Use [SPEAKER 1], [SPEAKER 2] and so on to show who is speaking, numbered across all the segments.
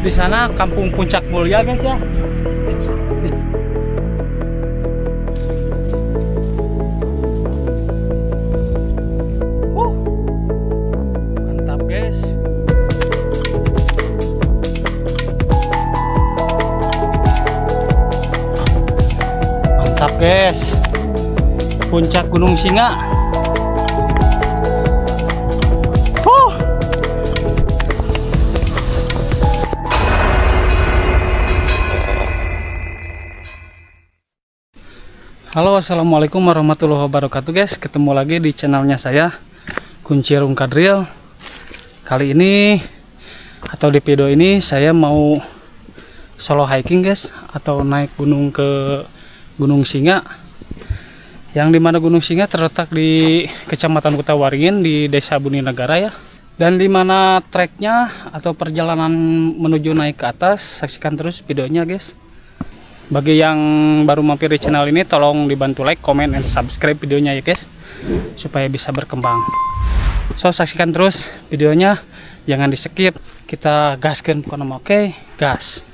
[SPEAKER 1] Di sana Kampung Puncak Mulia guys ya. Mantap guys. Mantap guys. Puncak Gunung Singa. Halo, assalamualaikum warahmatullahi wabarakatuh guys. Ketemu lagi di channelnya saya, Kuncirung Kadril. Kali ini atau di video ini saya mau solo hiking guys, atau naik gunung ke Gunung Singa. Yang dimana Gunung Singa terletak di Kecamatan Kutawaringin di Desa Buninegara ya. Dan dimana treknya atau perjalanan menuju naik ke atas, saksikan terus videonya guys. Bagi yang baru mampir di channel ini, tolong dibantu like, comment, dan subscribe videonya ya guys, supaya bisa berkembang. So, saksikan terus videonya, jangan di skip. Kita gaskan pokoknya. Oke, gas.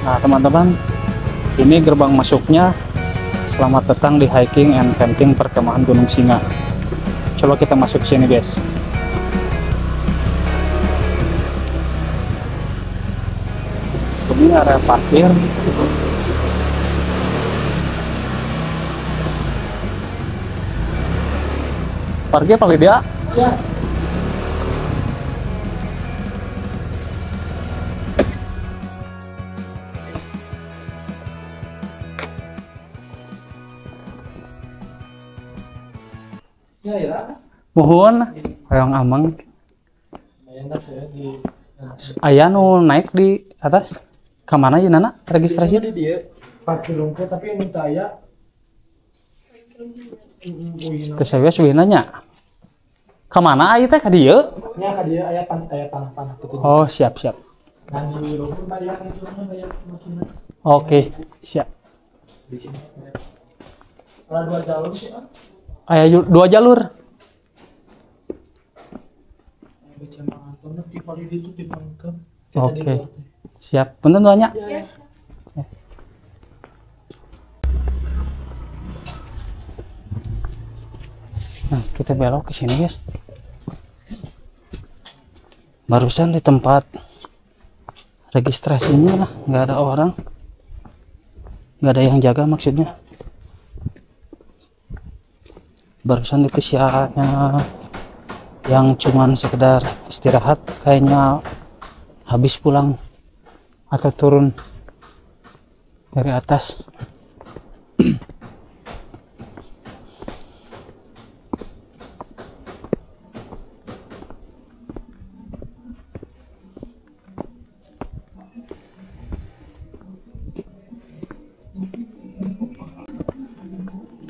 [SPEAKER 1] Nah teman-teman, ini gerbang masuknya. Selamat datang di hiking and camping perkemahan Gunung Singa. Coba kita masuk sini guys. Sini area parkir. Parkir paling dia? Ya. Mohon hoyong amang aya nu naik di atas ke mana ya nana registrasi
[SPEAKER 2] di dia parkir lungke tapi minta aya
[SPEAKER 1] ke saya sudah nanya ke mana aya teh ka dieu
[SPEAKER 2] nya ka dieu aya tanah gitu.
[SPEAKER 1] Oh siap
[SPEAKER 2] Nah di lungke bayar sini.
[SPEAKER 1] Oke siap.
[SPEAKER 2] Di sini ada 2 jalur sih
[SPEAKER 1] Aya 2 jalur. Oke. Siap. Punten tuanya.
[SPEAKER 2] Ya.
[SPEAKER 1] Nah, kita belok ke sini, guys. Barusan di tempat registrasinya nggak ada orang. Nggak ada yang jaga maksudnya. Barusan itu siapnya yang cuman sekedar istirahat, kayaknya habis pulang atau turun dari atas.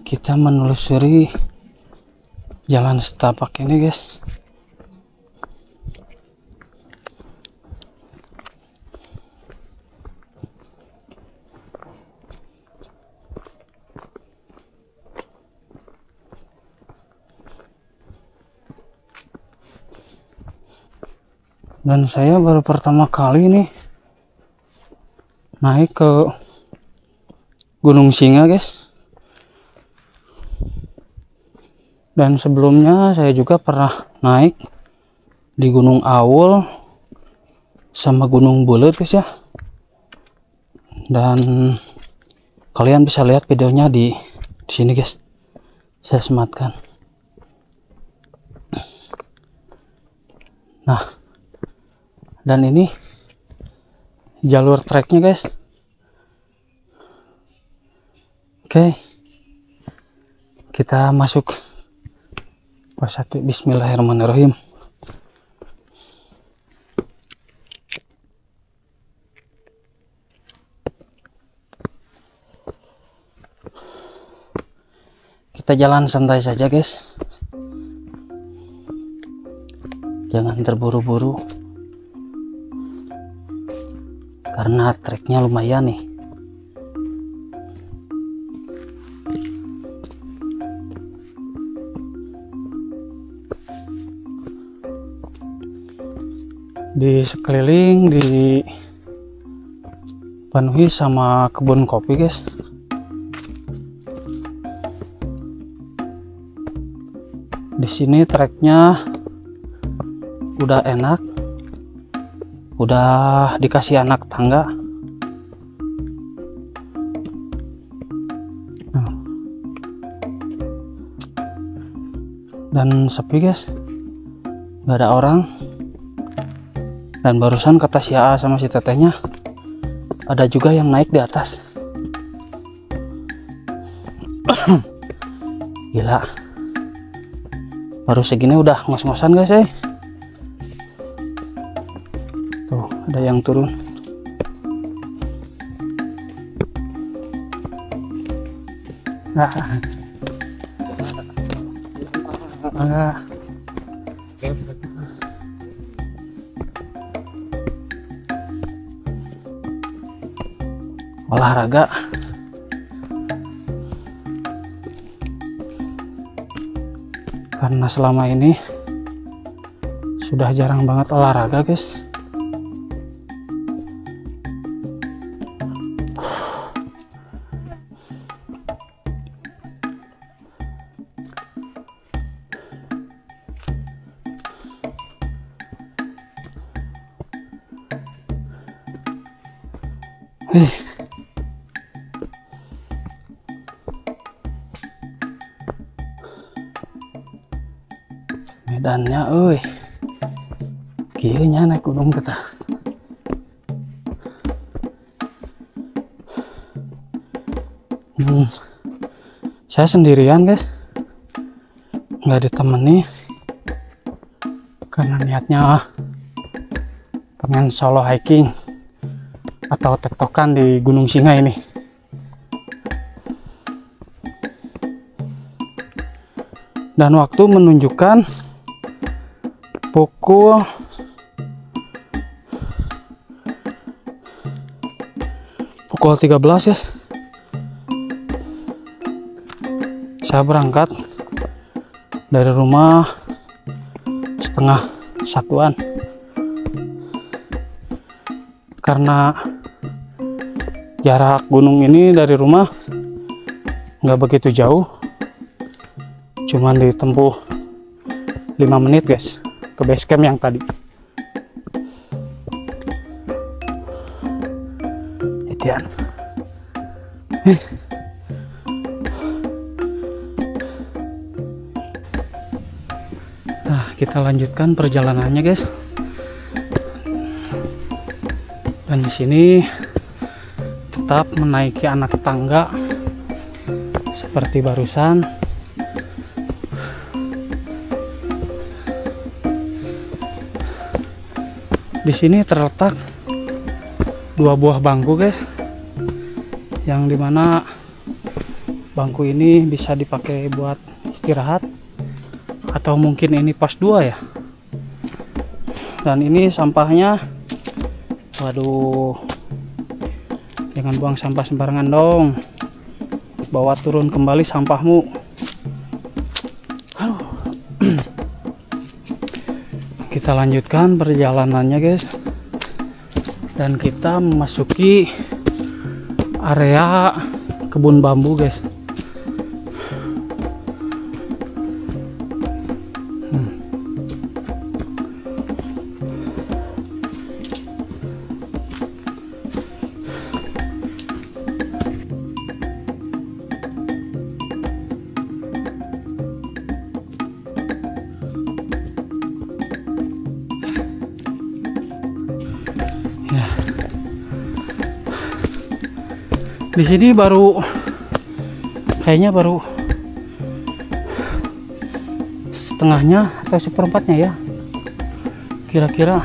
[SPEAKER 1] Kita menelusuri jalan setapak ini guys. Dan saya baru pertama kali nih naik ke Gunung Singa guys. Dan sebelumnya saya juga pernah naik di Gunung Awul sama Gunung Buleut guys ya. Dan kalian bisa lihat videonya di sini guys, saya sematkan. Nah, dan ini jalur treknya guys. Oke, kita masuk. Bismillahirrahmanirrahim. Kita jalan santai saja guys, jangan terburu-buru karena treknya lumayan nih. Di sekeliling dipenuhi sama kebun kopi guys. Di sini treknya udah enak, udah dikasih anak tangga. Dan sepi guys, nggak ada orang. Dan barusan kata si AA sama si tetehnya, ada juga yang naik di atas. Gila, baru segini udah ngos-ngosan guys ya. Tuh ada yang turun. Olahraga. Karena selama ini sudah jarang banget olahraga guys. Medannya kayaknya naik gunung kita. Saya sendirian guys, nggak ditemani karena niatnya pengen solo hiking atau tektokan di Gunung Singa ini. Dan waktu menunjukkan pukul 13 ya. Saya berangkat dari rumah setengah 1-an karena jarak gunung ini dari rumah nggak begitu jauh, cuman ditempuh 5 menit guys ke base camp yang tadi. Edian. Nah, kita lanjutkan perjalanannya guys. Dan di sini tetap menaiki anak tangga seperti barusan. Di sini terletak 2 buah bangku guys, yang dimana bangku ini bisa dipakai buat istirahat atau mungkin ini pas 2 ya. Dan ini sampahnya, waduh, jangan buang sampah sembarangan dong, bawa turun kembali sampahmu. Kita lanjutkan perjalanannya guys, dan kita memasuki area kebun bambu guys. Di sini kayaknya baru setengahnya atau seperempatnya ya, kira-kira.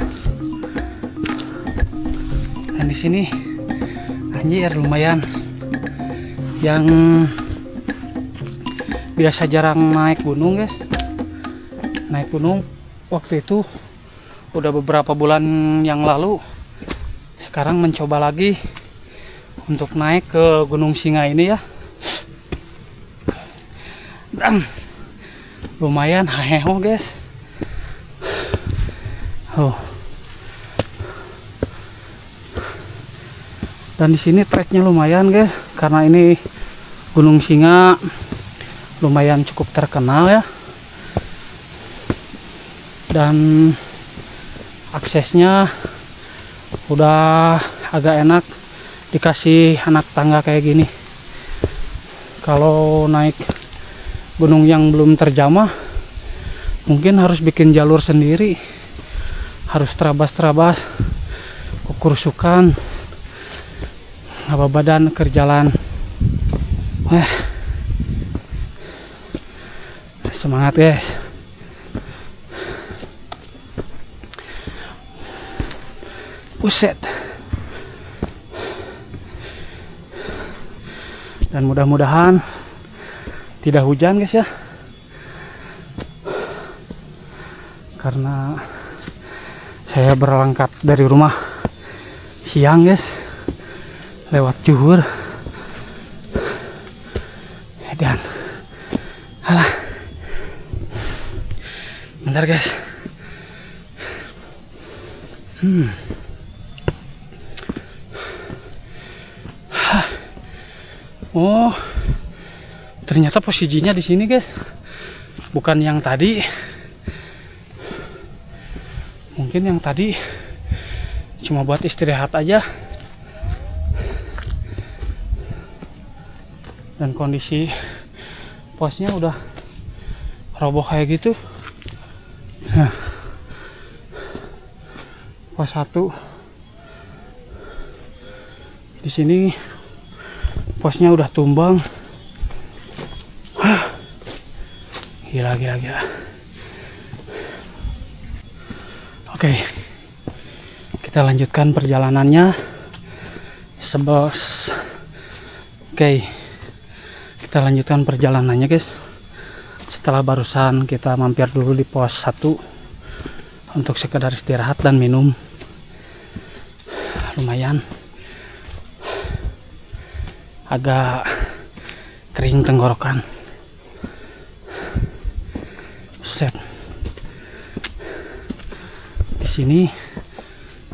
[SPEAKER 1] Dan di sini anjir lumayan. Yang biasa jarang naik gunung guys, naik gunung waktu itu udah beberapa bulan yang lalu. Sekarang mencoba lagi untuk naik ke Gunung Singa ini ya. Dan lumayan haheho guys. Dan di sini treknya lumayan guys, karena ini Gunung Singa lumayan cukup terkenal ya. Dan aksesnya udah agak enak, dikasih anak tangga kayak gini. Kalau naik gunung yang belum terjamah mungkin harus bikin jalur sendiri, harus terabas-terabas, kukursukan, apa badan kerjalan. Semangat guys. Buset. Dan mudah-mudahan tidak hujan guys ya, karena saya berangkat dari rumah siang guys, lewat Juhur. Dan alah, bentar guys. Oh, ternyata posisinya di sini guys, bukan yang tadi. Mungkin yang tadi cuma buat istirahat aja. Dan kondisi posnya udah roboh kayak gitu. Nah, pos 1 di sini posnya udah tumbang. Gila. Oke, kita lanjutkan perjalanannya. Kita lanjutkan perjalanannya guys. Setelah barusan kita mampir dulu di pos 1 untuk sekedar istirahat dan minum. Lumayan agak kering tenggorokan. Set. Di sini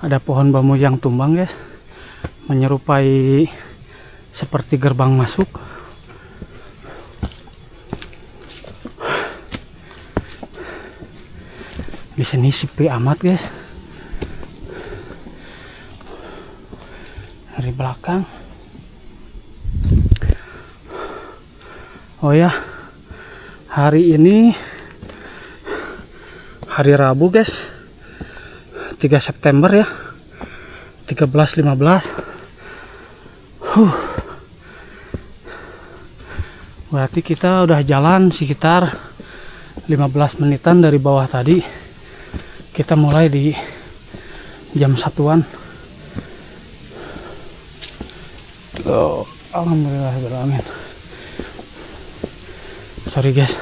[SPEAKER 1] ada pohon bambu yang tumbang guys, menyerupai seperti gerbang masuk. Di sini sepi amat guys. Dari belakang. Oh ya, hari ini hari Rabu guys, 3 September ya, 13.15. Berarti kita udah jalan sekitar 15 menitan dari bawah tadi. Kita mulai di jam 1-an. Oh, alhamdulillah. Sorry guys,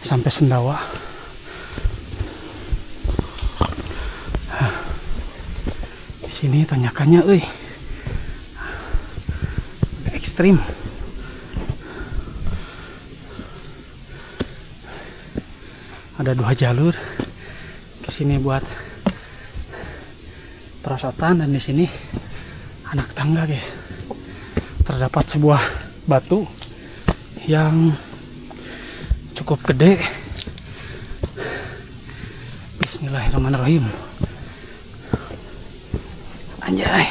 [SPEAKER 1] sampai sendawa. Di sini tanyakannya, ekstrim. Ada 2 jalur. Ke sini buat perosotan dan di sini anak tangga guys. Terdapat sebuah batu yang cukup gede. Bismillahirrahmanirrahim. Anjay.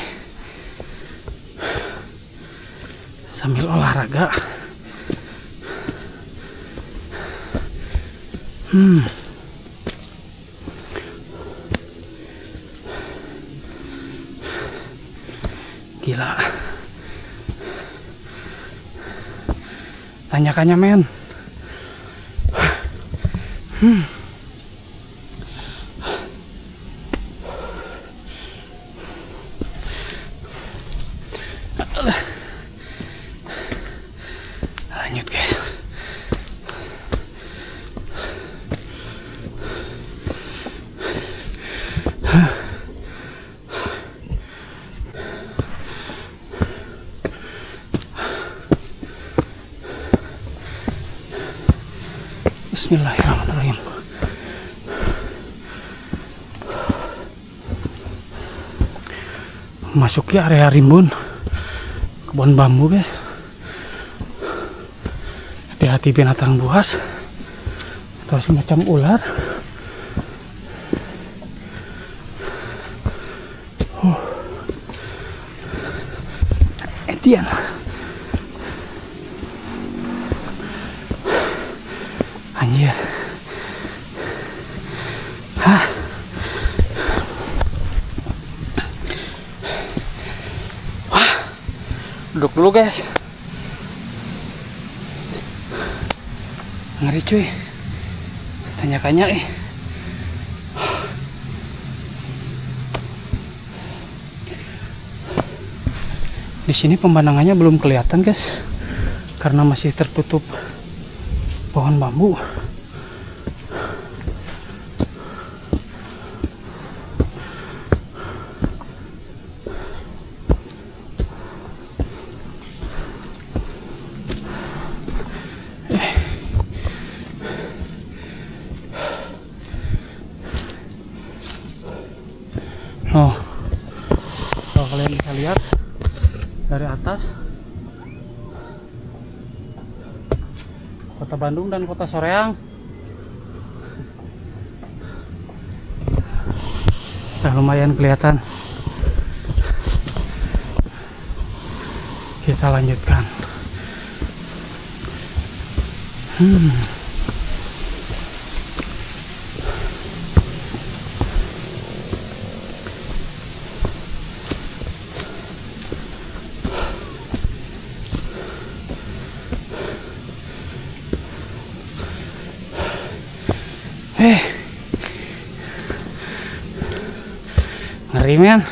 [SPEAKER 1] Sambil olahraga. Gila. Tanjakannya men. Lanjut guys. Bismillahirrahmanirrahim. Masuki area rimbun kebun bambu guys. Hati-hati binatang buas atau semacam ular. Edian. Anjir. Hah. Wah. Duduk dulu guys. Ngeri cuy. Tanyakannya Di sini pemandangannya belum kelihatan guys, karena masih tertutup pohon bambu. Oh, kalau kalian bisa lihat dari atas, Kota Bandung dan Kota Soreang udah lumayan kelihatan. Kita lanjutkan. Ngeri men.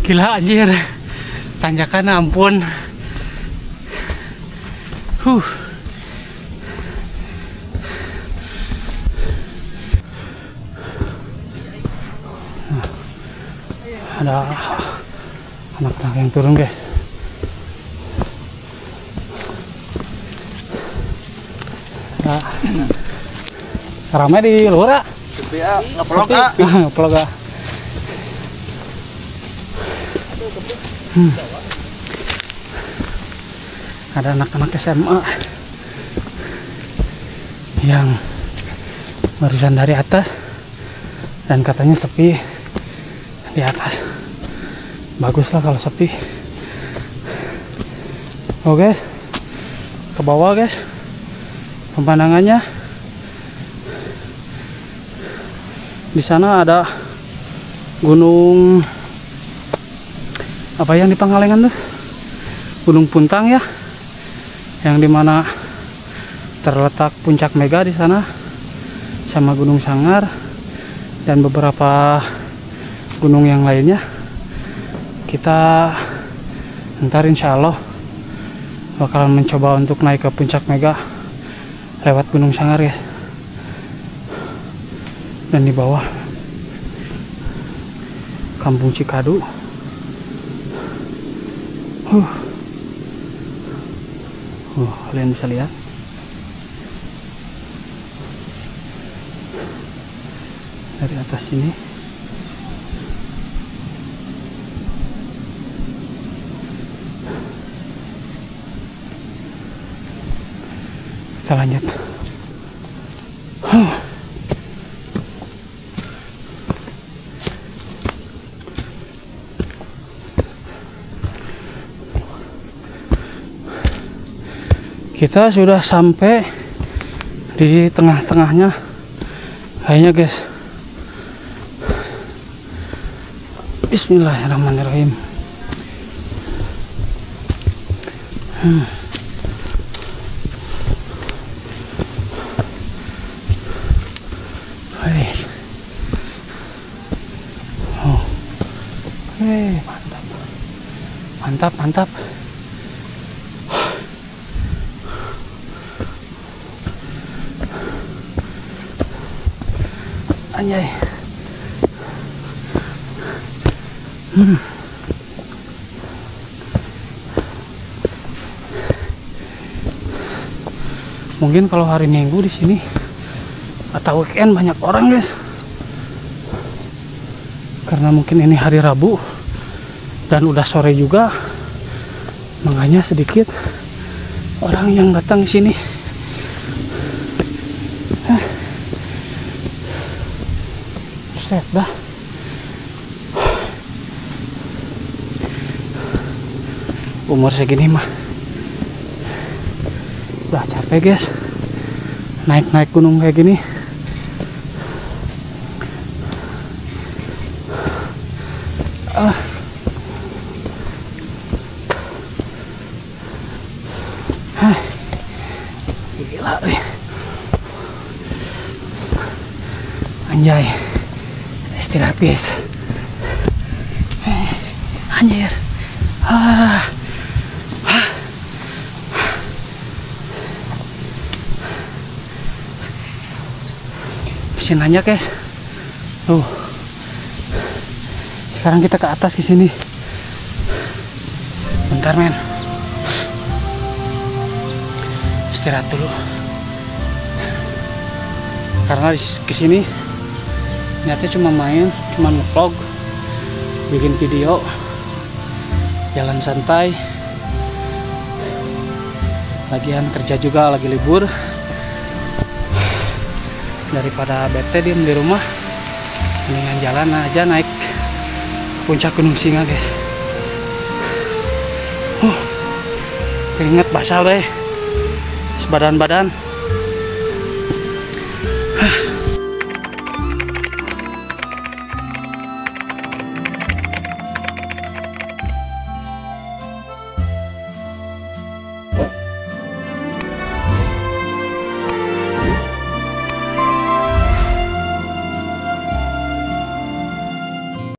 [SPEAKER 1] Gila anjir, tanjakan ampun. Ada anak-anak yang turun guys. Nah, ramai di luar.
[SPEAKER 3] Sepi ya, ngepelok ah.
[SPEAKER 1] Ngepelok ah. Ada anak-anak SMA yang barusan dari atas dan katanya sepi di atas. Baguslah kalau sepi. Oke, ke bawah guys, pemandangannya. Di sana ada gunung apa yang di Pangalengan tuh, Gunung Puntang ya, yang dimana terletak puncak Mega di sana, sama Gunung Sangar dan beberapa gunung yang lainnya. Kita ntar insya Allah bakalan mencoba untuk naik ke puncak Mega lewat Gunung Sangar ya, dan di bawah Kampung Cikadu. Kalian bisa lihat. Dari atas sini. Kita lanjut. Kita sudah sampai di tengah-tengahnya kayaknya, guys. Bismillahirrahmanirrahim. Mantap. Anjay. Mungkin kalau hari Minggu di sini atau weekend banyak orang, guys. Karena mungkin ini hari Rabu dan udah sore juga, makanya sedikit orang yang datang ke sini. Set dah. Umur segini mah udah capek, guys, naik gunung kayak gini. Gila, anjay. Istirahat, guys. Anjir. Mesin nanya, guys. Sekarang kita ke atas ke sini. Bentar, men. Istirahat dulu. Karena ke sini niatnya cuma main, cuma nge-vlog, bikin video, jalan santai. Lagian kerja juga lagi libur. Daripada bete diem di rumah, mendingan jalan aja naik puncak Gunung Singa, guys. Keringet basah deh, sebadan-badan.